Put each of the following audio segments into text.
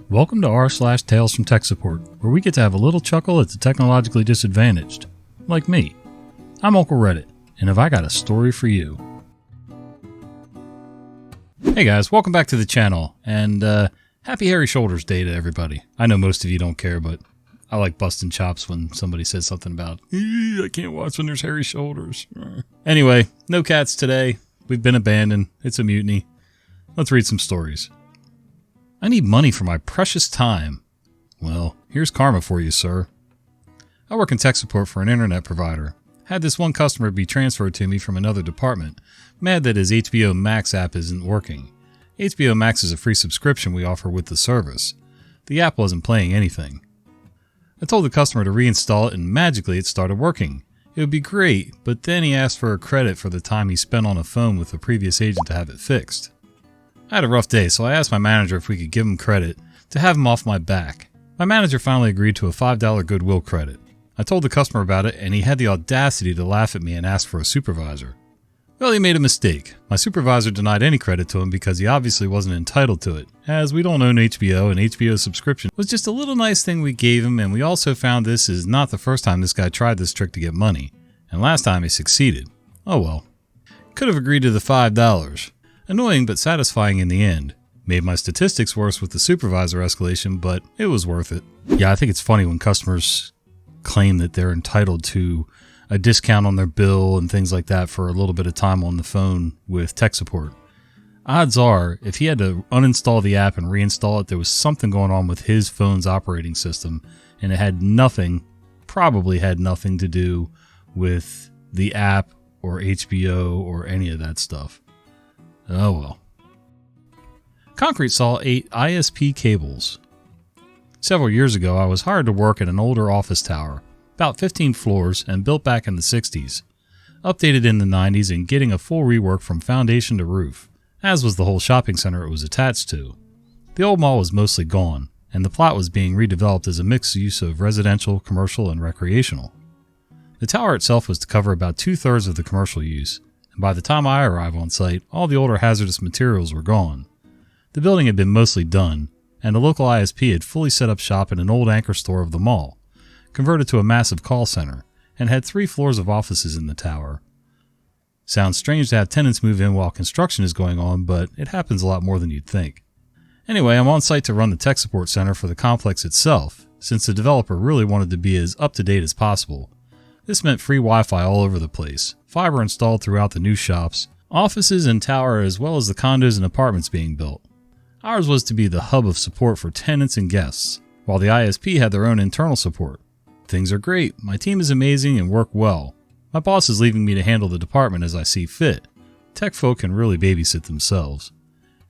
Welcome to r/Tales from Tech Support, where we get to have a little chuckle at the technologically disadvantaged, like me. I'm Uncle Reddit, and have I got a story for you. Hey guys, welcome back to the channel, and happy Hairy Shoulders Day to everybody. I know most of you don't care, but I like busting chops when somebody says something about, I can't watch when there's hairy shoulders. Anyway, no cats today. We've been abandoned. It's a mutiny. Let's read some stories. I need money for my precious time. Well, here's karma for you, sir. I work in tech support for an internet provider. Had this one customer be transferred to me from another department, mad that his HBO Max app isn't working. HBO Max is a free subscription we offer with the service. The app wasn't playing anything. I told the customer to reinstall it and magically it started working. It would be great, but then he asked for a credit for the time he spent on a phone with the previous agent to have it fixed. I had a rough day, so I asked my manager if we could give him credit to have him off my back. My manager finally agreed to a $5 goodwill credit. I told the customer about it, and he had the audacity to laugh at me and ask for a supervisor. Well, he made a mistake. My supervisor denied any credit to him because he obviously wasn't entitled to it, as we don't own HBO, and HBO's subscription was just a little nice thing we gave him, and we also found this is not the first time this guy tried this trick to get money, and last time he succeeded. Oh well. Could have agreed to the $5. Annoying but satisfying in the end. Made my statistics worse with the supervisor escalation, but it was worth it. Yeah, I think it's funny when customers claim that they're entitled to a discount on their bill and things like that for a little bit of time on the phone with tech support. Odds are, if he had to uninstall the app and reinstall it, there was something going on with his phone's operating system, and it had nothing, probably had nothing to do with the app or HBO or any of that stuff. Oh well. Concrete saw 8 ISP cables. Several years ago, I was hired to work at an older office tower, about 15 floors and built back in the 60s, updated in the 90s and getting a full rework from foundation to roof, as was the whole shopping center it was attached to. The old mall was mostly gone, and the plot was being redeveloped as a mixed use of residential, commercial, and recreational. The tower itself was to cover about 2/3 of the commercial use, and by the time I arrived on site, all the older hazardous materials were gone. The building had been mostly done, and the local ISP had fully set up shop in an old anchor store of the mall, converted to a massive call center, and had 3 floors of offices in the tower. Sounds strange to have tenants move in while construction is going on, but it happens a lot more than you'd think. Anyway, I'm on site to run the tech support center for the complex itself, since the developer really wanted to be as up-to-date as possible. This meant free Wi-Fi all over the place, fiber installed throughout the new shops, offices and tower, as well as the condos and apartments being built. Ours was to be the hub of support for tenants and guests, while the ISP had their own internal support. Things are great, my team is amazing and work well. My boss is leaving me to handle the department as I see fit. Tech folk can really babysit themselves.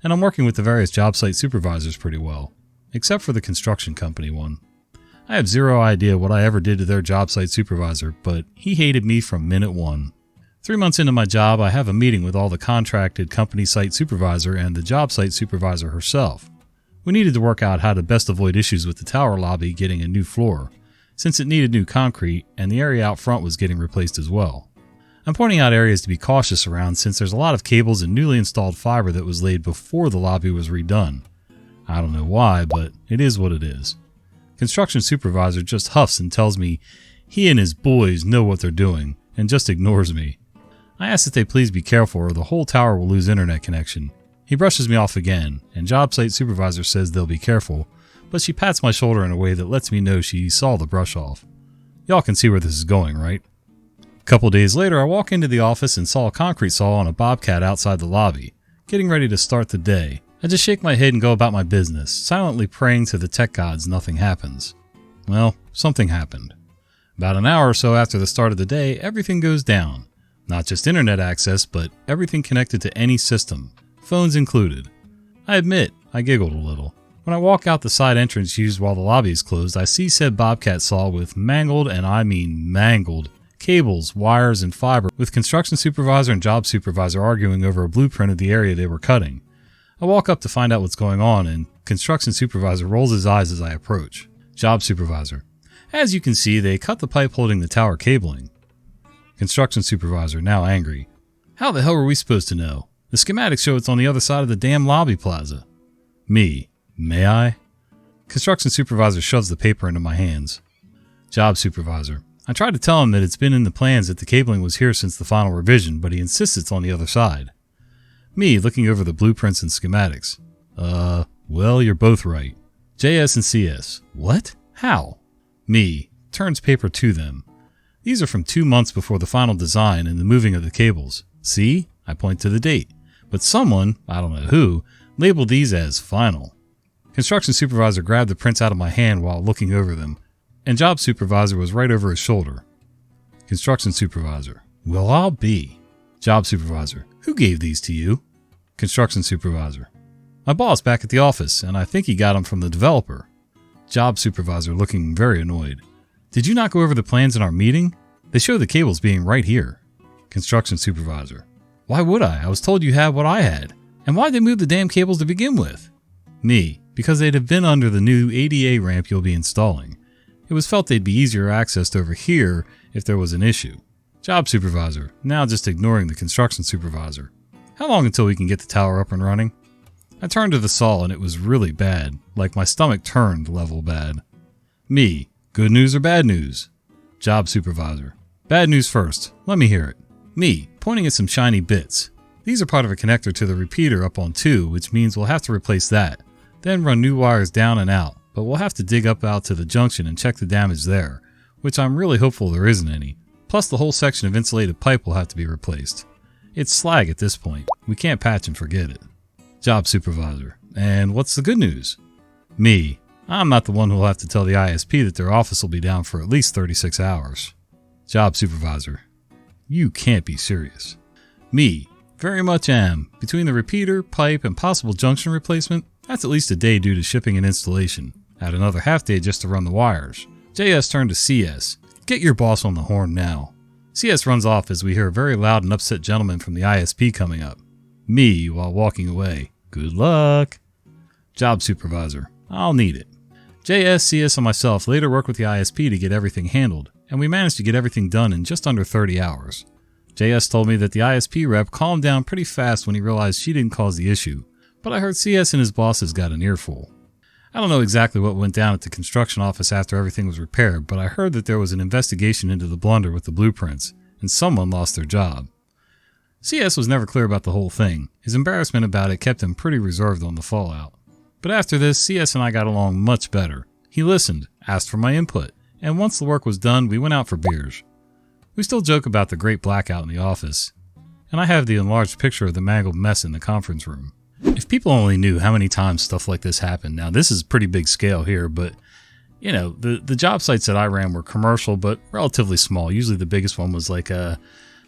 And I'm working with the various job site supervisors pretty well, except for the construction company one. I have zero idea what I ever did to their job site supervisor, but he hated me from minute one. 3 months into my job, I have a meeting with all the contracted company site supervisor and the job site supervisor herself. We needed to work out how to best avoid issues with the tower lobby getting a new floor, since it needed new concrete and the area out front was getting replaced as well. I'm pointing out areas to be cautious around since there's a lot of cables and newly installed fiber that was laid before the lobby was redone. I don't know why, but it is what it is. Construction supervisor just huffs and tells me he and his boys know what they're doing and just ignores me. I ask that they please be careful or the whole tower will lose internet connection. He brushes me off again, and job site supervisor says they'll be careful, but she pats my shoulder in a way that lets me know she saw the brush off. Y'all can see where this is going, right? A couple days later, I walk into the office and saw a concrete saw on a bobcat outside the lobby, getting ready to start the day. I just shake my head and go about my business, silently praying to the tech gods nothing happens. Well, something happened. About an hour or so after the start of the day, everything goes down. Not just internet access, but everything connected to any system, phones included. I admit, I giggled a little. When I walk out the side entrance used while the lobby is closed, I see said bobcat saw with mangled, and I mean mangled, cables, wires, and fiber, with construction supervisor and job supervisor arguing over a blueprint of the area they were cutting. I walk up to find out what's going on, and construction supervisor rolls his eyes as I approach. Job supervisor: as you can see, they cut the pipe holding the tower cabling. Construction supervisor, now angry: how the hell were we supposed to know? The schematics show it's on the other side of the damn lobby plaza. Me: may I? Construction supervisor shoves the paper into my hands. Job supervisor. I tried to tell him that it's been in the plans that the cabling was here since the final revision, but he insists it's on the other side. Me, looking over the blueprints and schematics. Well, you're both right. JS and CS. What? How? Me, turns paper to them. These are from 2 months before the final design and the moving of the cables. See? I point to the date. But someone, I don't know who, labeled these as final. Construction supervisor grabbed the prints out of my hand while looking over them, and job supervisor was right over his shoulder. Construction supervisor. Well, I'll be. Job supervisor. Who gave these to you? Construction supervisor. My boss back at the office, and I think he got them from the developer. Job supervisor looking very annoyed. Did you not go over the plans in our meeting? They show the cables being right here. Construction supervisor. Why would I? I was told you had what I had. And why'd they move the damn cables to begin with? Me. Because they'd have been under the new ADA ramp you'll be installing. It was felt they'd be easier accessed over here if there was an issue. Job supervisor, now just ignoring the construction supervisor. How long until we can get the tower up and running? I turned to the saw and it was really bad, like my stomach turned level bad. Me, good news or bad news? Job supervisor, bad news first, let me hear it. Me, pointing at some shiny bits. These are part of a connector to the repeater up on 2, which means we'll have to replace that. Then run new wires down and out, but we'll have to dig up out to the junction and check the damage there, which I'm really hopeful there isn't any. Plus the whole section of insulated pipe will have to be replaced. It's slag at this point. We can't patch and forget it. Job supervisor. And what's the good news? Me. I'm not the one who'll have to tell the ISP that their office will be down for at least 36 hours. Job supervisor. You can't be serious. Me. Very much am. Between the repeater, pipe, and possible junction replacement, that's at least a day due to shipping and installation. Add another half day just to run the wires. JS turned to CS. Get your boss on the horn now. CS runs off as we hear a very loud and upset gentleman from the ISP coming up. Me, while walking away. Good luck. Job supervisor. I'll need it. JS, CS, and myself later worked with the ISP to get everything handled, and we managed to get everything done in just under 30 hours. JS told me that the ISP rep calmed down pretty fast when he realized she didn't cause the issue, but I heard CS and his bosses got an earful. I don't know exactly what went down at the construction office after everything was repaired, but I heard that there was an investigation into the blunder with the blueprints, and someone lost their job. CS was never clear about the whole thing. His embarrassment about it kept him pretty reserved on the fallout. But after this, CS and I got along much better. He listened, asked for my input, and once the work was done, we went out for beers. We still joke about the great blackout in the office, and I have the enlarged picture of the mangled mess in the conference room. If people only knew how many times stuff like this happened. Now, this is pretty big scale here, but, you know, the job sites that I ran were commercial, but relatively small. Usually the biggest one was like a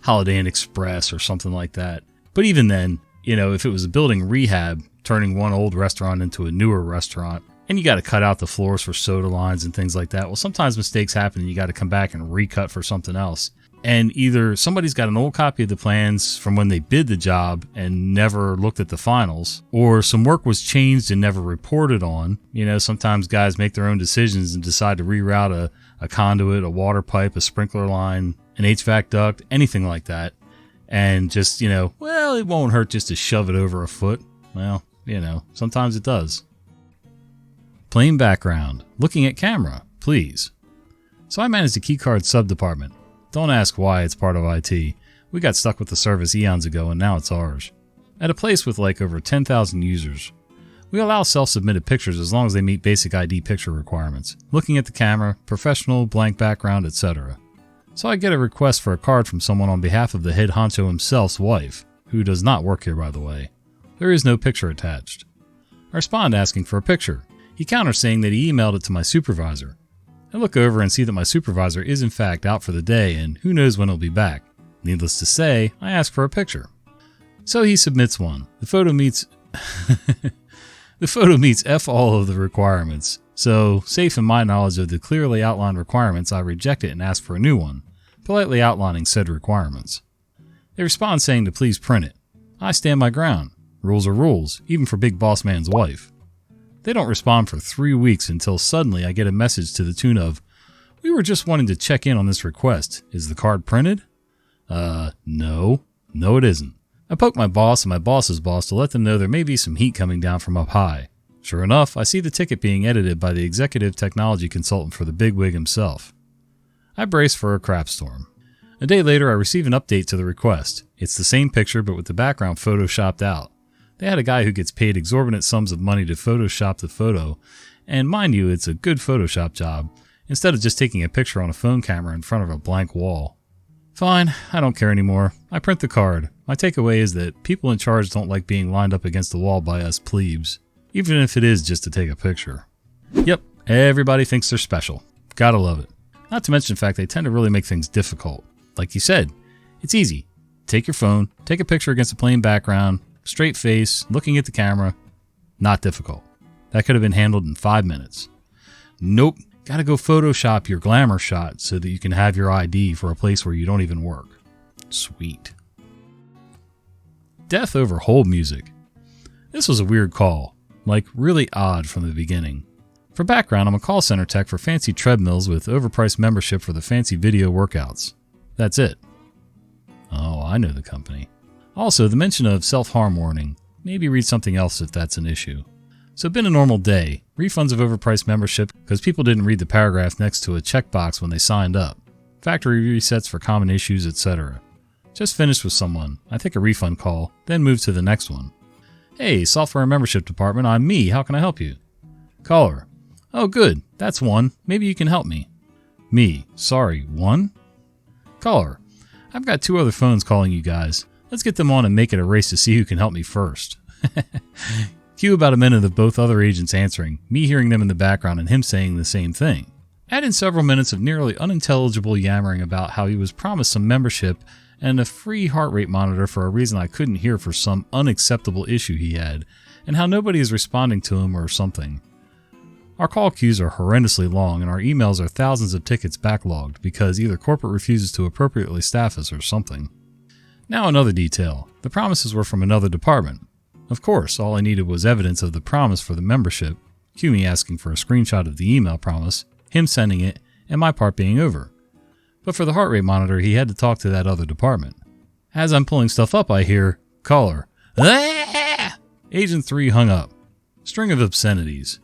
Holiday Inn Express or something like that. But even then, you know, if it was a building rehab, turning one old restaurant into a newer restaurant, and you got to cut out the floors for soda lines and things like that. Well, sometimes mistakes happen and you got to come back and recut for something else. And either somebody's got an old copy of the plans from when they bid the job and never looked at the finals, or some work was changed and never reported on. You know, sometimes guys make their own decisions and decide to reroute a conduit, a water pipe, a sprinkler line, an HVAC duct, anything like that. And just, you know, well, it won't hurt just to shove it over a foot. Well, you know, sometimes it does. Plain background. Looking at camera, please. So I managed the keycard sub-department. Don't ask why, it's part of IT. We got stuck with the service eons ago and now it's ours. At a place with like over 10,000 users. We allow self-submitted pictures as long as they meet basic ID picture requirements. Looking at the camera, professional, blank background, etc. So I get a request for a card from someone on behalf of the head honcho himself's wife, who does not work here by the way. There is no picture attached. I respond asking for a picture. He counters saying that he emailed it to my supervisor. I look over and see that my supervisor is in fact out for the day and who knows when he'll be back. Needless to say, I ask for a picture. So he submits one. The photo meets F all of the requirements. So, safe in my knowledge of the clearly outlined requirements, I reject it and ask for a new one, politely outlining said requirements. They respond saying to please print it. I stand my ground. Rules are rules, even for Big Boss Man's wife. They don't respond for 3 weeks until suddenly I get a message to the tune of, "We were just wanting to check in on this request. Is the card printed?" No. No, it isn't. I poke my boss and my boss's boss to let them know there may be some heat coming down from up high. Sure enough, I see the ticket being edited by the executive technology consultant for the bigwig himself. I brace for a crapstorm. A day later, I receive an update to the request. It's the same picture, but with the background photoshopped out. They had a guy who gets paid exorbitant sums of money to Photoshop the photo, and mind you, it's a good Photoshop job, instead of just taking a picture on a phone camera in front of a blank wall. Fine, I don't care anymore. I print the card. My takeaway is that people in charge don't like being lined up against the wall by us plebes, even if it is just to take a picture. Yep, everybody thinks they're special. Gotta love it. Not to mention the fact they tend to really make things difficult. Like you said, it's easy. Take your phone, take a picture against a plain background, straight face, looking at the camera. Not difficult. That could have been handled in 5 minutes. Nope. Gotta go Photoshop your glamour shot so that you can have your ID for a place where you don't even work. Sweet. Death over hold music. This was a weird call. Like, really odd from the beginning. For background, I'm a call center tech for fancy treadmills with overpriced membership for the fancy video workouts. That's it. Oh, I know the company. Also, the mention of self-harm warning. Maybe read something else if that's an issue. So been a normal day. Refunds of overpriced membership because people didn't read the paragraph next to a checkbox when they signed up. Factory resets for common issues, etc. Just finished with someone. I take a refund call, then move to the next one. Hey, software membership department, I'm me. How can I help you? Caller. Oh, good. That's one. Maybe you can help me. Me. Sorry, one? Caller. I've got 2 other phones calling you guys. Let's get them on and make it a race to see who can help me first. Cue about a minute of both other agents answering, me hearing them in the background and him saying the same thing. Add in several minutes of nearly unintelligible yammering about how he was promised some membership and a free heart rate monitor for a reason I couldn't hear for some unacceptable issue he had, and how nobody is responding to him or something. Our call queues are horrendously long and our emails are thousands of tickets backlogged because either corporate refuses to appropriately staff us or something. Now another detail. The promises were from another department. Of course, all I needed was evidence of the promise for the membership, cue me asking for a screenshot of the email promise, him sending it, and my part being over. But for the heart rate monitor, he had to talk to that other department. As I'm pulling stuff up, I hear, caller. Ah! Agent 3 hung up. String of obscenities.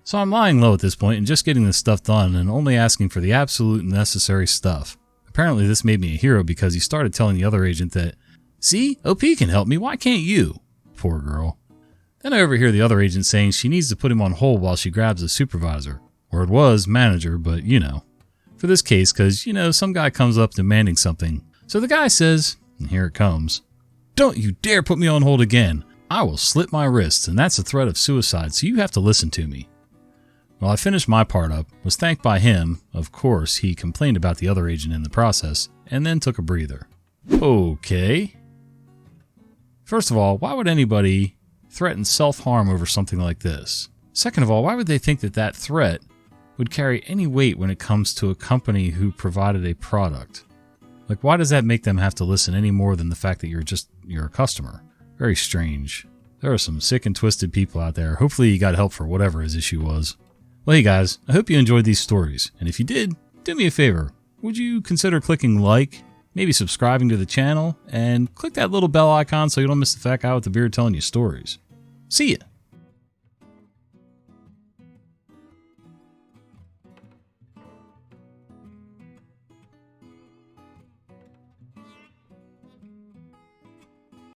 So I'm lying low at this point and just getting this stuff done and only asking for the absolute necessary stuff. Apparently this made me a hero because he started telling the other agent that, see, OP can help me, why can't you? Poor girl. Then I overhear the other agent saying she needs to put him on hold while she grabs a supervisor. Or it was manager, but you know. For this case, because, some guy comes up demanding something. So the guy says, and here it comes, don't you dare put me on hold again. I will slit my wrists, and that's a threat of suicide, so you have to listen to me. Well, I finished my part up, was thanked by him, of course, he complained about the other agent in the process, and then took a breather. Okay. First of all, why would anybody threaten self-harm over something like this? Second of all, why would they think that that threat would carry any weight when it comes to a company who provided a product? Like, why does that make them have to listen any more than the fact that you're a customer? Very strange. There are some sick and twisted people out there. Hopefully you got help for whatever his issue was. Well, hey guys, I hope you enjoyed these stories. And if you did, do me a favor. Would you consider clicking like, maybe subscribing to the channel, and click that little bell icon so you don't miss the fat guy with the beard telling you stories. See ya!